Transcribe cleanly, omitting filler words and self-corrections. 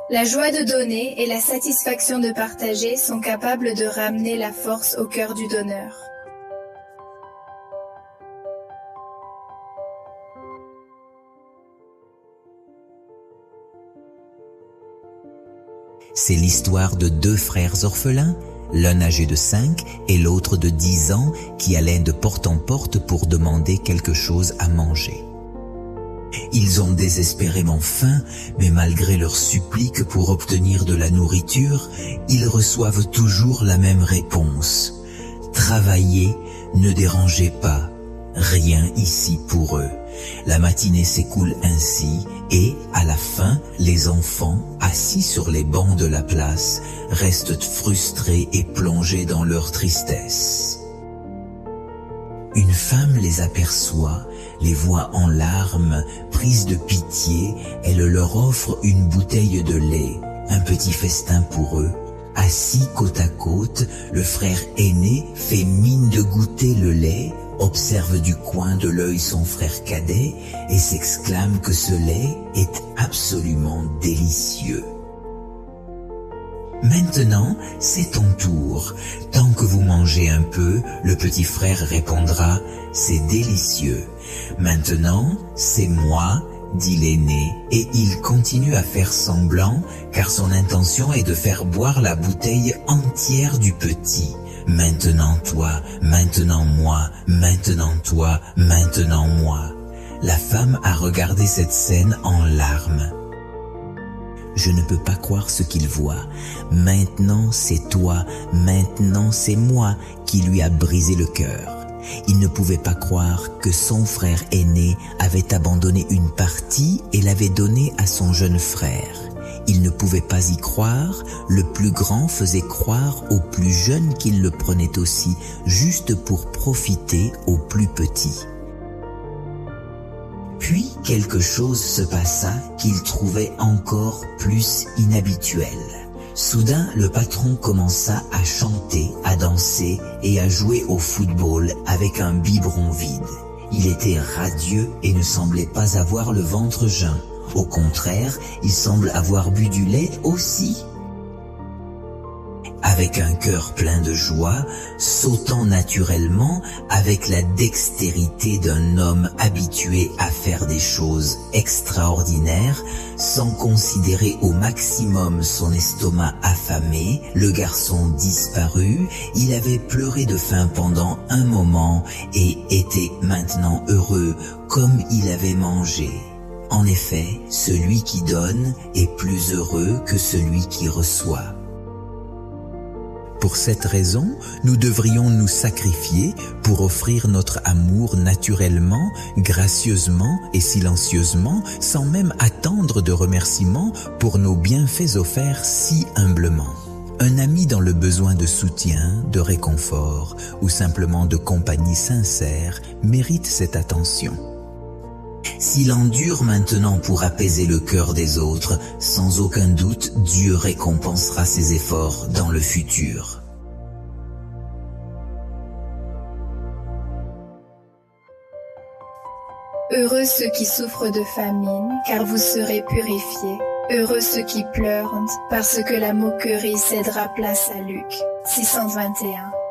La joie de donner et la satisfaction de partager sont capables de ramener la force au cœur du donneur. C'est l'histoire de deux frères orphelins, l'un âgé de 5 et l'autre de 10 ans, qui allaient de porte en porte pour demander quelque chose à manger. Ils ont désespérément faim, mais malgré leurs suppliques pour obtenir de la nourriture, ils reçoivent toujours la même réponse. Travaillez, ne dérangez pas, rien ici pour eux. La matinée s'écoule ainsi et, à la fin, les enfants, assis sur les bancs de la place, restent frustrés et plongés dans leur tristesse. Une femme les aperçoit, les voit en larmes, prise de pitié, elle leur offre une bouteille de lait, un petit festin pour eux. Assis côte à côte, le frère aîné fait mine de goûter le lait, observe du coin de l'œil son frère cadet et s'exclame que ce lait est absolument délicieux. Maintenant, c'est ton tour. Tant que vous mangez un peu, le petit frère répondra « C'est délicieux ». Maintenant, c'est moi, dit l'aîné, et il continue à faire semblant, car son intention est de faire boire la bouteille entière du petit. Maintenant toi, maintenant moi, maintenant toi, maintenant moi. La femme a regardé cette scène en larmes. Je ne peux pas croire ce qu'il voit. Maintenant c'est toi, maintenant c'est moi qui lui a brisé le cœur. Il ne pouvait pas croire que son frère aîné avait abandonné une partie et l'avait donnée à son jeune frère. Il ne pouvait pas y croire, le plus grand faisait croire au plus jeune qu'il le prenait aussi, juste pour profiter au plus petit. Puis quelque chose se passa qu'il trouvait encore plus inhabituel. Soudain, le patron commença à chanter, à danser et à jouer au football avec un biberon vide. Il était radieux et ne semblait pas avoir le ventre jeun. Au contraire, il semble avoir bu du lait aussi. Avec un cœur plein de joie, sautant naturellement avec la dextérité d'un homme habitué à faire des choses extraordinaires, sans considérer au maximum son estomac affamé, le garçon disparut, il avait pleuré de faim pendant un moment et était maintenant heureux comme il avait mangé. En effet, celui qui donne est plus heureux que celui qui reçoit. Pour cette raison, nous devrions nous sacrifier pour offrir notre amour naturellement, gracieusement et silencieusement, sans même attendre de remerciements pour nos bienfaits offerts si humblement. Un ami dans le besoin de soutien, de réconfort ou simplement de compagnie sincère mérite cette attention. S'il endure maintenant pour apaiser le cœur des autres, sans aucun doute, Dieu récompensera ses efforts dans le futur. Heureux ceux qui souffrent de famine, car vous serez purifiés. Heureux ceux qui pleurent, parce que la moquerie cédera place à Luc 621.